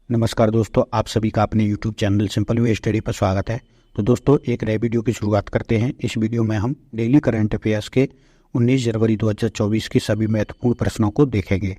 नमस्कार दोस्तों, आप सभी का अपने YouTube channel simple way study पर स्वागत है। तो दोस्तों, एक नए वीडियो की शुरुआत करते हैं। इस वीडियो में हम डेली करंट अफेयर्स के 19 जनवरी 2024 के सभी महत्वपूर्ण प्रश्नों को देखेंगे।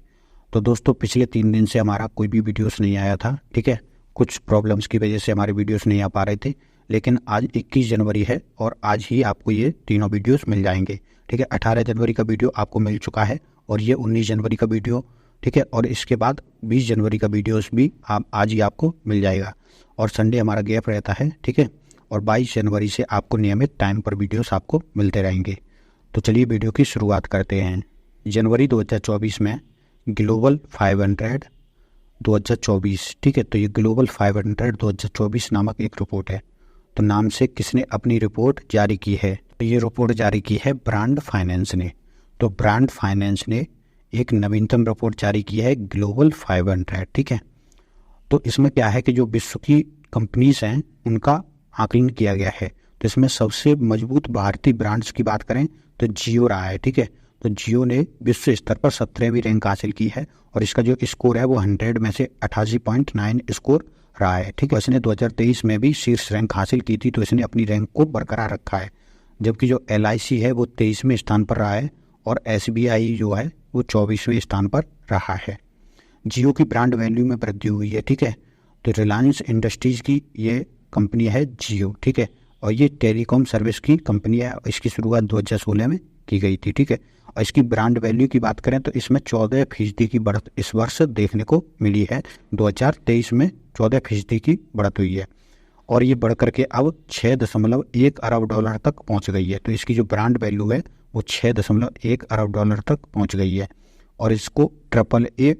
तो दोस्तों, पिछले 3 दिन से हमारा कोई भी वीडियोस नहीं आया था, ठीक है। कुछ प्रॉब्लम्स की वजह से हमारे वीडियोस नहीं आ पा रहे थे, लेकिन आज 21 जनवरी है और आज ही आपको ये तीनों वीडियोस मिल जाएंगे, ठीक है। 18 जनवरी का वीडियो आपको मिल चुका है और ये 19 जनवरी का वीडियो, ठीक है। और इसके बाद 20 जनवरी का वीडियोस भी आज ही आपको मिल जाएगा और संडे हमारा गैप रहता है, ठीक है। और 22 जनवरी से आपको नियमित टाइम पर वीडियोस आपको मिलते रहेंगे। तो चलिए वीडियो की शुरुआत करते हैं। जनवरी 2024 में ग्लोबल 500 2024, ठीक है। तो ये ग्लोबल 500 2024 नामक एक रिपोर्ट है। तो नाम से किसने अपनी रिपोर्ट जारी की है? तो ये रिपोर्ट जारी की है ब्रांड फाइनेंस ने। तो ब्रांड फाइनेंस ने एक नवीनतम रिपोर्ट जारी की है ग्लोबल 500, ठीक है। तो इसमें क्या है कि जो विश्व की कंपनीज हैं उनका आकलन किया गया है। तो इसमें सबसे मजबूत भारतीय ब्रांड्स की बात करें तो जियो रहा है, ठीक है। तो जियो ने विश्व स्तर पर 17वीं रैंक हासिल की है और इसका जो स्कोर है वो 100 में से 88.9 स्कोर रहा है, ठीक है। इसने 2023 में भी शीर्ष रैंक हासिल की थी, तो इसने अपनी रैंक को बरकरार रखा है। जबकि जो LIC है वो 23वें स्थान पर रहा है और SBI जो है वो 24वें स्थान पर रहा है। जियो की ब्रांड वैल्यू में वृद्धि हुई है, ठीक है। तो रिलायंस इंडस्ट्रीज की ये कंपनी है जियो, ठीक है। और ये टेलीकॉम सर्विस की कंपनी है। इसकी शुरुआत 2016 में की गई थी, ठीक है। और इसकी ब्रांड वैल्यू की बात करें तो इसमें 14% की बढ़त इस वर्ष देखने को मिली है। 2023 में 14% की बढ़त हुई है और ये बढ़ करके अब 6.1 अरब डॉलर तक पहुंच गई है। तो इसकी जो ब्रांड वैल्यू है वो 6.1 अरब डॉलर तक पहुंच गई है और इसको AAA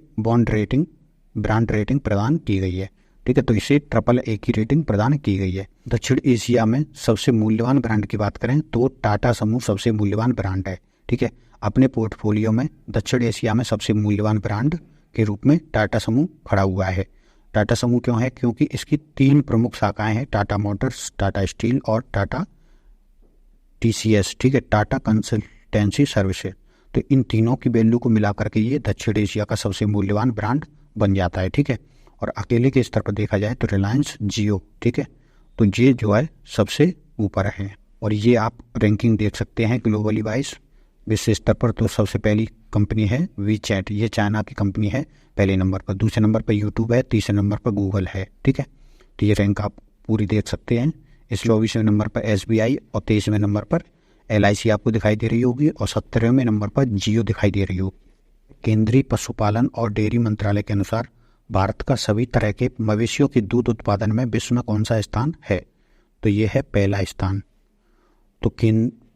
ब्रांड रेटिंग प्रदान की गई है, ठीक है। तो इसे AAA की रेटिंग प्रदान की गई है। दक्षिण एशिया में सबसे मूल्यवान ब्रांड की बात करें तो टाटा समूह सबसे मूल्यवान ब्रांड है, ठीक है। अपने पोर्टफोलियो में दक्षिण एशिया में सबसे मूल्यवान ब्रांड के रूप में टाटा समूह खड़ा हुआ है। टाटा समूह क्यों है? क्योंकि इसकी 3 प्रमुख शाखाएं हैं, टाटा मोटर्स, टाटा स्टील और टाटा TCS, ठीक है, टाटा कंसल्टेंसी सर्विसेज। तो इन तीनों की वैल्यू को मिला करके ये दक्षिण एशिया का सबसे मूल्यवान ब्रांड बन जाता है, ठीक है। और अकेले के स्तर पर देखा जाए तो रिलायंस जियो, ठीक है, तो ये जो है सबसे ऊपर है। और ये आप रैंकिंग देख सकते हैं ग्लोबली वाइज विश्व स्तर पर। तो सबसे पहली कंपनी है WeChat, ये चाइना की कंपनी है पहले नंबर पर। दूसरे नंबर पर YouTube है, तीसरे नंबर पर गूगल है, ठीक है। तो ये रैंक आप पूरी देख सकते हैं। इस 24वें नंबर पर SBI और 23वें नंबर पर LIC आपको दिखाई दे रही होगी और 17वें नंबर पर जियो दिखाई दे रही होगी। केंद्रीय पशुपालन और डेयरी मंत्रालय के अनुसार भारत का सभी तरह के मवेशियों के दूध उत्पादन में विश्व में कौन सा स्थान है? तो ये है पहला स्थान। तो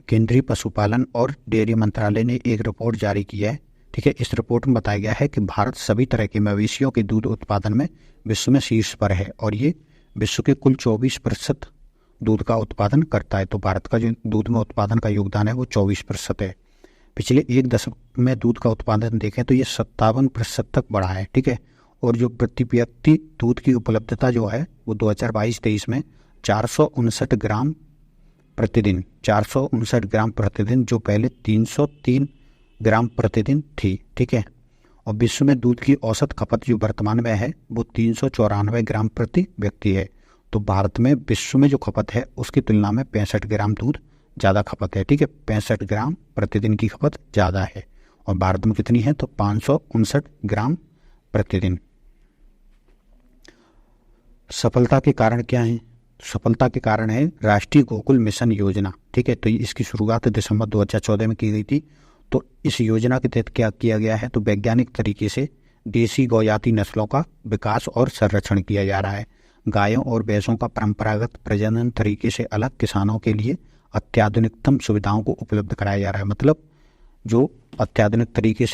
केंद्रीय पशुपालन और डेयरी मंत्रालय ने एक रिपोर्ट जारी की है, ठीक है। इस रिपोर्ट में बताया गया है कि भारत सभी तरह के मवेशियों के दूध उत्पादन में विश्व में शीर्ष पर है और ये विश्व के कुल 24% दूध का उत्पादन करता है। तो भारत का जो दूध में उत्पादन का योगदान है वो 24% है। पिछले 1 दशक में दूध का उत्पादन देखें तो ये 57% तक बढ़ा है, ठीक है। और जो प्रति व्यक्ति दूध की उपलब्धता जो है वो 2022-23 में 459 ग्राम प्रतिदिन, जो पहले 303 ग्राम प्रतिदिन थी, ठीक है। और विश्व में दूध की औसत खपत जो वर्तमान में है वो 394 ग्राम प्रति व्यक्ति है। तो भारत में विश्व में जो खपत है उसकी तुलना में 65 ग्राम दूध ज़्यादा खपत है, ठीक है। 65 ग्राम प्रतिदिन की खपत ज़्यादा है और भारत में कितनी है? तो 559 ग्राम प्रतिदिन। सफलता के कारण क्या है? सफलता के कारण है राष्ट्रीय गोकुल मिशन योजना, ठीक है। तो इसकी शुरुआत दिसंबर 2014 में की गई थी। तो इस योजना के तहत क्या किया गया है? तो वैज्ञानिक तरीके से देसी गौजाति नस्लों का विकास और संरक्षण किया जा रहा है। गायों और भैंसों का परंपरागत प्रजनन तरीके से अलग किसानों के लिए अत्याधुनिकतम सुविधाओं को उपलब्ध कराया जा रहा है। मतलब जो अत्याधुनिक तरीके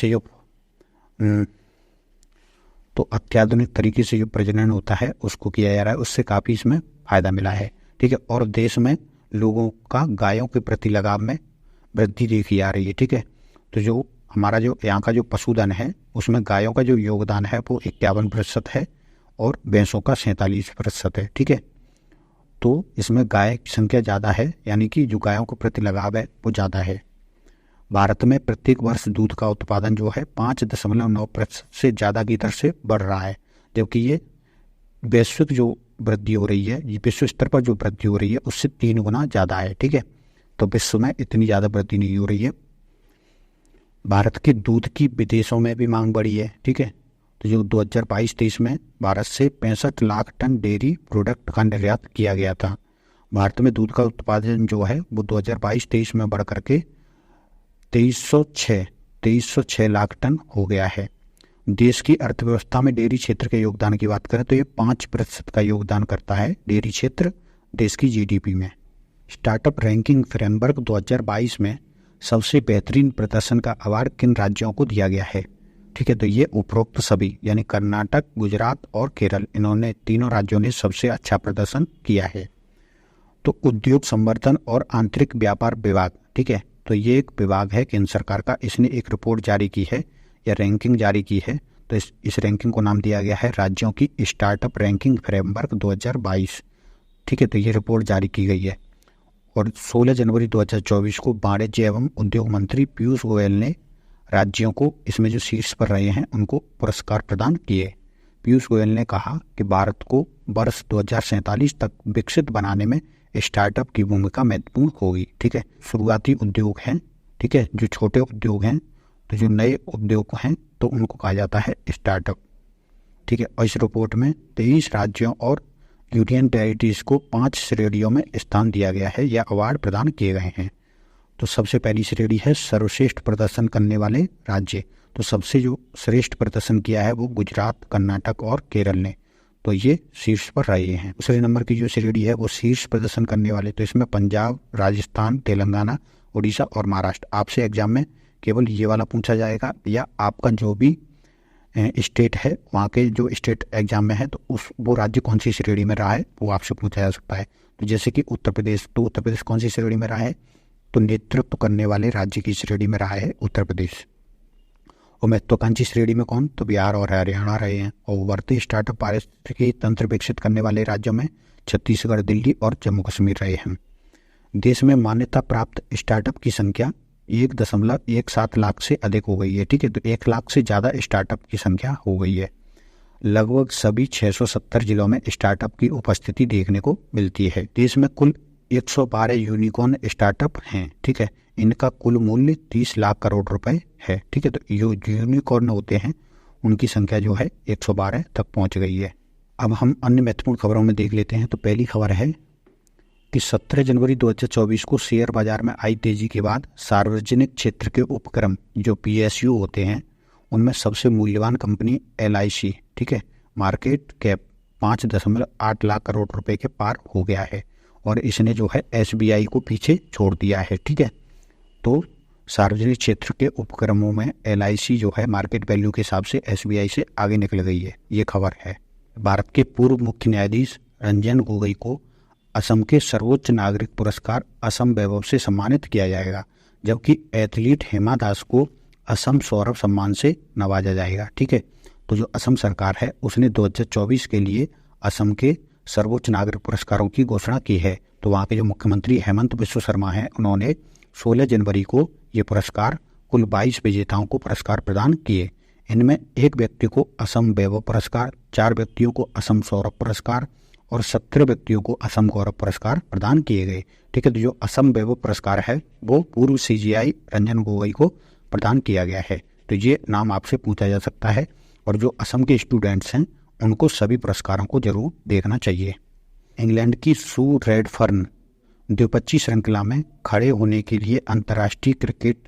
से जो प्रजनन होता है उसको किया जा रहा है, उससे काफ़ी इसमें फ़ायदा मिला है, ठीक है। और देश में लोगों का गायों के प्रति लगाव में वृद्धि देखी जा रही है, ठीक है। तो जो हमारा जो यहाँ का जो पशुधन है उसमें गायों का जो योगदान है वो 51% है और भैंसों का 47% है, ठीक है। तो इसमें गाय की संख्या ज़्यादा है, यानी कि जो गायों के प्रति लगाव है वो ज़्यादा है। भारत में प्रत्येक वर्ष दूध का उत्पादन जो है 5.9% से ज़्यादा की दर से बढ़ रहा है, जबकि ये वैश्विक जो वृद्धि हो रही है, ये विश्व स्तर पर जो वृद्धि हो रही है उससे 3 गुना ज़्यादा है। ठीक है, तो विश्व में इतनी ज़्यादा वृद्धि नहीं हो रही है। भारत के दूध की विदेशों में भी मांग बढ़ी है। ठीक है, तो जो 2022-23 में भारत से 65 लाख टन डेयरी प्रोडक्ट का निर्यात किया गया था। भारत में दूध का उत्पादन जो है वो 2022-23 में बढ़ करके 2306 लाख टन हो गया है। देश की अर्थव्यवस्था में डेयरी क्षेत्र के योगदान की बात करें तो ये 5% का योगदान करता है डेयरी क्षेत्र देश की जीडीपी में। स्टार्टअप रैंकिंग फ्रेमवर्क 2022 में सबसे बेहतरीन प्रदर्शन का अवार्ड किन राज्यों को दिया गया है? ठीक है, तो ये उपरोक्त सभी यानी कर्नाटक, गुजरात और केरल, इन्होंने तीनों राज्यों ने सबसे अच्छा प्रदर्शन किया है। तो उद्योग संवर्धन और आंतरिक व्यापार विभाग, ठीक है, तो ये एक विभाग है केंद्र सरकार का, इसने एक रिपोर्ट जारी की है या रैंकिंग जारी की है। तो इस रैंकिंग को नाम दिया गया है राज्यों की स्टार्टअप रैंकिंग फ्रेमवर्क 2022। ठीक है, तो ये रिपोर्ट जारी की गई है और 16 जनवरी 2024 को वाणिज्य एवं उद्योग मंत्री पीयूष गोयल ने राज्यों को इसमें जो शीर्ष पर रहे हैं उनको पुरस्कार प्रदान किए। पीयूष गोयल ने कहा कि भारत को वर्ष 2047 तक विकसित बनाने में स्टार्टअप की भूमिका महत्वपूर्ण होगी। ठीक है, शुरुआती उद्योग हैं, ठीक है, जो छोटे उद्योग हैं, तो जो नए उद्योग हैं तो उनको कहा जाता है स्टार्टअप। ठीक है, और इस रिपोर्ट में 23 राज्यों और यूनियन टेरिटरीज को 5 श्रेणियों में स्थान दिया गया है या अवार्ड प्रदान किए गए हैं। तो सबसे पहली श्रेणी है सर्वश्रेष्ठ प्रदर्शन करने वाले राज्य। तो सबसे जो श्रेष्ठ प्रदर्शन किया है वो गुजरात, कर्नाटक और केरल ने, तो ये शीर्ष पर रहे हैं। दूसरे नंबर की जो श्रेणी है वो शीर्ष प्रदर्शन करने वाले, तो इसमें पंजाब, राजस्थान, तेलंगाना, उड़ीसा और महाराष्ट्र। आपसे एग्जाम में केवल ये वाला पूछा जाएगा या आपका जो भी स्टेट है वहाँ के जो स्टेट एग्जाम में है तो वो राज्य कौन सी श्रेणी में रहा है वो आपसे पूछा जा सकता है। तो जैसे कि उत्तर प्रदेश, तो उत्तर प्रदेश कौन सी श्रेणी में रहा है? तो नेतृत्व करने वाले राज्य की श्रेणी में रहा है उत्तर प्रदेश। और महत्वाकांक्षी श्रेणी में कौन? तो बिहार और हरियाणा रहे हैं। और उभरते स्टार्टअप पारिस्थितिकी तंत्र विकसित करने वाले राज्यों में छत्तीसगढ़, दिल्ली और जम्मू कश्मीर रहे हैं। देश में मान्यता प्राप्त स्टार्टअप की संख्या 1.17 लाख से अधिक हो गई है। ठीक है, तो 1 लाख से ज़्यादा स्टार्टअप की संख्या हो गई है। लगभग सभी 670 जिलों में स्टार्टअप की उपस्थिति देखने को मिलती है। देश में कुल 112 यूनिकॉर्न स्टार्टअप हैं। ठीक है, इनका कुल मूल्य 30 लाख करोड़ रुपए है। ठीक है, तो जो यूनिकॉर्न होते हैं उनकी संख्या जो है 112 तक पहुंच गई है। अब हम अन्य महत्वपूर्ण खबरों में देख लेते हैं। तो पहली खबर है कि 17 जनवरी 2024 को शेयर बाजार में आई तेजी के बाद सार्वजनिक क्षेत्र के उपक्रम जो PSU होते हैं उनमें सबसे मूल्यवान कंपनी LIC, ठीक है, मार्केट कैप 5.8 लाख करोड़ रुपए के पार हो गया है और इसने जो है SBI को पीछे छोड़ दिया है। ठीक है, तो सार्वजनिक क्षेत्र के उपक्रमों में LIC जो है मार्केट वैल्यू के हिसाब से SBI से आगे निकल गई है। ये खबर है। भारत के पूर्व मुख्य न्यायाधीश रंजन गोगोई को असम के सर्वोच्च नागरिक पुरस्कार असम वैभव से सम्मानित किया जाएगा, जबकि एथलीट हेमा दास को असम सौरभ सम्मान से नवाजा जाएगा। ठीक है, तो जो असम सरकार है उसने 2024 के लिए असम के सर्वोच्च नागरिक पुरस्कारों की घोषणा की है। तो वहाँ के जो मुख्यमंत्री हेमंत बिस्व शर्मा हैं उन्होंने 16 जनवरी को ये पुरस्कार कुल 22 विजेताओं को पुरस्कार प्रदान किए। इनमें एक व्यक्ति को असम वैभव पुरस्कार, 4 व्यक्तियों को असम सौरभ पुरस्कार और 17 व्यक्तियों को असम गौरव पुरस्कार प्रदान किए गए। ठीक है, तो जो असम वैभव पुरस्कार है वो पूर्व CGI रंजन गोगोई को प्रदान किया गया है। तो ये नाम आपसे पूछा जा सकता है और जो असम के स्टूडेंट्स हैं उनको सभी पुरस्कारों को जरूर देखना चाहिए। इंग्लैंड की सू रेडफर्न द्विपक्षीय श्रृंखला में खड़े होने के लिए अंतर्राष्ट्रीय क्रिकेट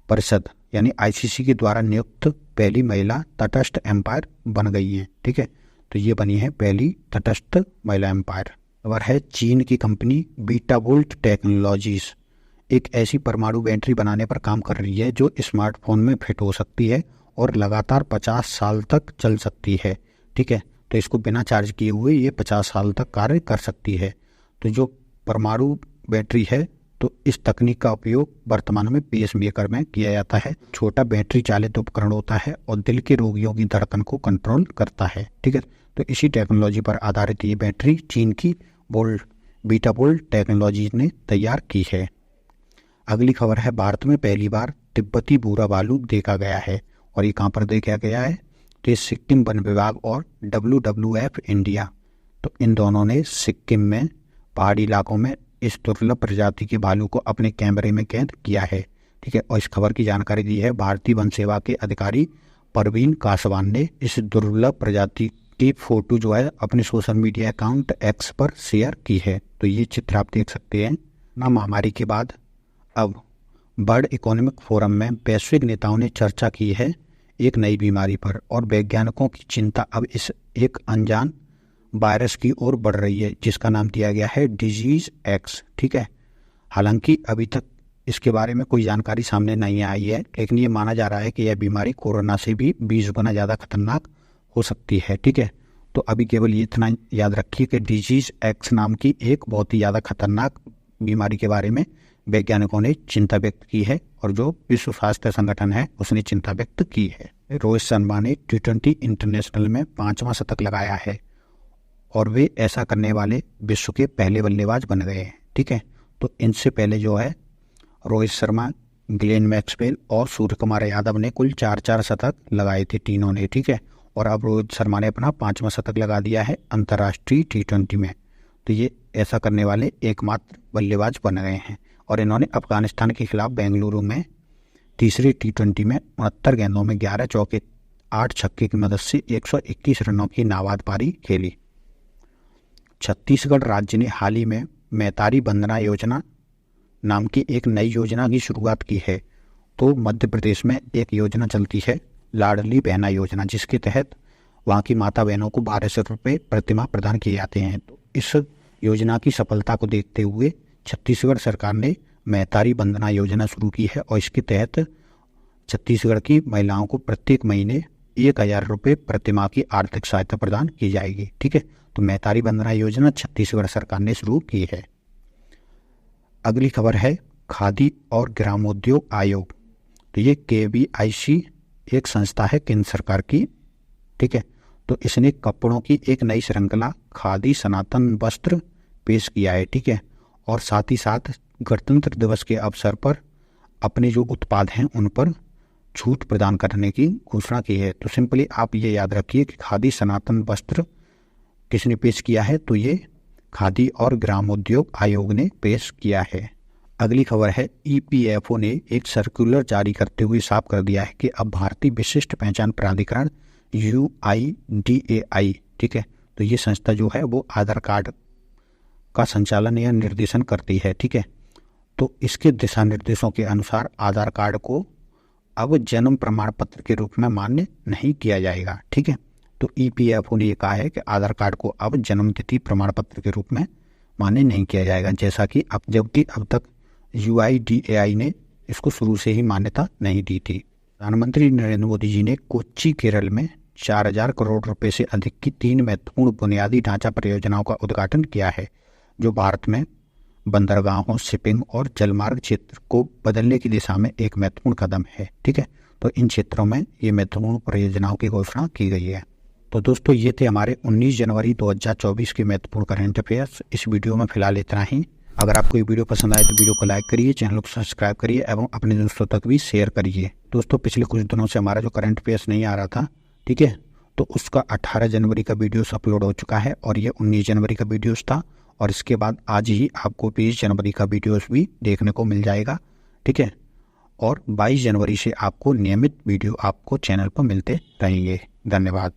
परिषद यानी ICC के द्वारा नियुक्त पहली महिला तटस्थ एम्पायर बन गई हैं। ठीक है, तो ये बनी है पहली तटस्थ महिला एम्पायर। और है चीन की कंपनी बीटावोल्ट टेक्नोलॉजीज एक ऐसी परमाणु बैटरी बनाने पर काम कर रही है जो स्मार्टफोन में फिट हो सकती है और लगातार 50 साल तक चल सकती है। ठीक है, तो इसको बिना चार्ज किए हुए ये 50 साल तक कार्य कर सकती है। तो जो परमाणु बैटरी है तो इस तकनीक का उपयोग वर्तमान में पेसमेकर में किया जाता है। छोटा बैटरी चालित उपकरण होता है और दिल के रोगियों की धड़कन को कंट्रोल करता है। ठीक है, तो इसी टेक्नोलॉजी पर आधारित ये बैटरी चीन की बीटावोल्ट टेक्नोलॉजी ने तैयार की है। अगली खबर है भारत में पहली बार तिब्बती भूरा भालू देखा गया है और ये कहाँ पर देखा गया है? तो ये सिक्किम वन विभाग और WWF इंडिया, तो इन दोनों ने सिक्किम में पहाड़ी इलाकों में इस दुर्लभ प्रजाति के भालू को अपने कैमरे में कैद किया है। ठीक है, और इस खबर की जानकारी दी है भारतीय वन सेवा के अधिकारी परवीन कासवान ने। इस दुर्लभ प्रजाति की फोटो जो है अपने सोशल मीडिया अकाउंट एक्स पर शेयर की है। तो ये चित्र आप देख सकते हैं ना। महामारी के बाद अब वर्ल्ड इकोनॉमिक फोरम में वैश्विक नेताओं ने चर्चा की है एक नई बीमारी पर, और वैज्ञानिकों की चिंता अब इस एक अनजान वायरस की ओर बढ़ रही है जिसका नाम दिया गया है डिजीज एक्स। ठीक है, हालांकि अभी तक इसके बारे में कोई जानकारी सामने नहीं आई है, लेकिन ये माना जा रहा है कि यह बीमारी कोरोना से भी 20 गुना ज़्यादा खतरनाक हो सकती है। ठीक है, तो अभी केवल ये इतना याद रखिए कि डिजीज एक्स नाम की एक बहुत ही ज़्यादा खतरनाक बीमारी के बारे में वैज्ञानिकों ने चिंता व्यक्त की है, और जो विश्व स्वास्थ्य संगठन है उसने चिंता व्यक्त की है। रोहित शर्मा ने T20 इंटरनेशनल में 5वां शतक लगाया है, और वे ऐसा करने वाले विश्व के पहले बल्लेबाज बन गए हैं। ठीक है, तो इनसे पहले जो है रोहित शर्मा, ग्लेन मैक्सवेल और सूर्य कुमार यादव ने कुल 4-4 शतक लगाए थे तीनों ने। ठीक है, और अब रोहित शर्मा ने अपना 5वां शतक लगा दिया है अंतर्राष्ट्रीय T20 में। तो ये ऐसा करने वाले एकमात्र बल्लेबाज बन गए हैं, और इन्होंने अफगानिस्तान के खिलाफ बेंगलुरु में तीसरी T20 में 69 गेंदों में 11 चौके 8 छक्के की मदद से 121 रनों की नाबाद पारी खेली। छत्तीसगढ़ राज्य ने हाल ही में मैतारी वंदना योजना नाम की एक नई योजना की शुरुआत की है। तो मध्य प्रदेश में एक योजना चलती है लाडली बहना योजना, जिसके तहत वहाँ की माता बहनों को 1200 रुपये प्रतिमाह प्रदान किए जाते हैं। तो इस योजना की सफलता को देखते हुए छत्तीसगढ़ सरकार ने मैतारी वंदना योजना शुरू की है, और इसके तहत छत्तीसगढ़ की महिलाओं को प्रत्येक महीने 1000 रुपये प्रतिमाह की आर्थिक सहायता प्रदान की जाएगी। ठीक है, तो मैतारी वंदना योजना छत्तीसगढ़ सरकार ने शुरू की है। अगली खबर है खादी और ग्रामोद्योग आयोग। तो ये KVIC एक संस्था है केंद्र सरकार की। ठीक है, तो इसने कपड़ों की एक नई श्रृंखला खादी सनातन वस्त्र पेश किया है। ठीक है, और साथ ही साथ गणतंत्र दिवस के अवसर पर अपने जो उत्पाद हैं उन पर छूट प्रदान करने की घोषणा की है। तो सिंपली आप ये याद रखिए कि खादी सनातन वस्त्र किसने पेश किया है, तो ये खादी और ग्रामोद्योग आयोग ने पेश किया है। अगली खबर है EPFO ने एक सर्कुलर जारी करते हुए साफ कर दिया है कि अब भारतीय विशिष्ट पहचान प्राधिकरण UIDAI, ठीक है, तो ये संस्था जो है वो आधार कार्ड का संचालन या निर्देशन करती है। ठीक है, तो इसके दिशा निर्देशों के अनुसार आधार कार्ड को अब जन्म प्रमाण पत्र के रूप में मान्य नहीं किया जाएगा। ठीक है, तो EPFO ने ये कहा है कि आधार कार्ड को अब जन्म तिथि प्रमाण पत्र के रूप में मान्य नहीं किया जाएगा, जैसा कि जबकि अब तक UIDAI ने इसको शुरू से ही मान्यता नहीं दी थी। प्रधानमंत्री नरेंद्र मोदी जी ने कोच्चि केरल में 4000 करोड़ रुपए से अधिक की 3 महत्वपूर्ण बुनियादी ढांचा परियोजनाओं का उद्घाटन किया है, जो भारत में बंदरगाहों, शिपिंग और जलमार्ग क्षेत्र को बदलने की दिशा में एक महत्वपूर्ण कदम है। ठीक है, तो इन क्षेत्रों में ये महत्वपूर्ण परियोजनाओं की घोषणा की गई है। तो दोस्तों ये थे हमारे 19 जनवरी 2024 के महत्वपूर्ण करंट अफेयर्स। इस वीडियो में फिलहाल इतना ही। अगर आपको ये वीडियो पसंद आए तो वीडियो को लाइक करिए, चैनल को सब्सक्राइब करिए एवं अपने दोस्तों तक भी शेयर करिए। दोस्तों पिछले कुछ दिनों से हमारा जो करंट अफेयर्स नहीं आ रहा था, ठीक है, तो उसका 18 जनवरी का वीडियोस अपलोड हो चुका है, और ये 19 जनवरी का वीडियोस था, और इसके बाद आज ही आपको 20 जनवरी का वीडियोस भी देखने को मिल जाएगा। ठीक है, और 22 जनवरी से आपको नियमित वीडियो आपको चैनल पर मिलते रहेंगे। धन्यवाद।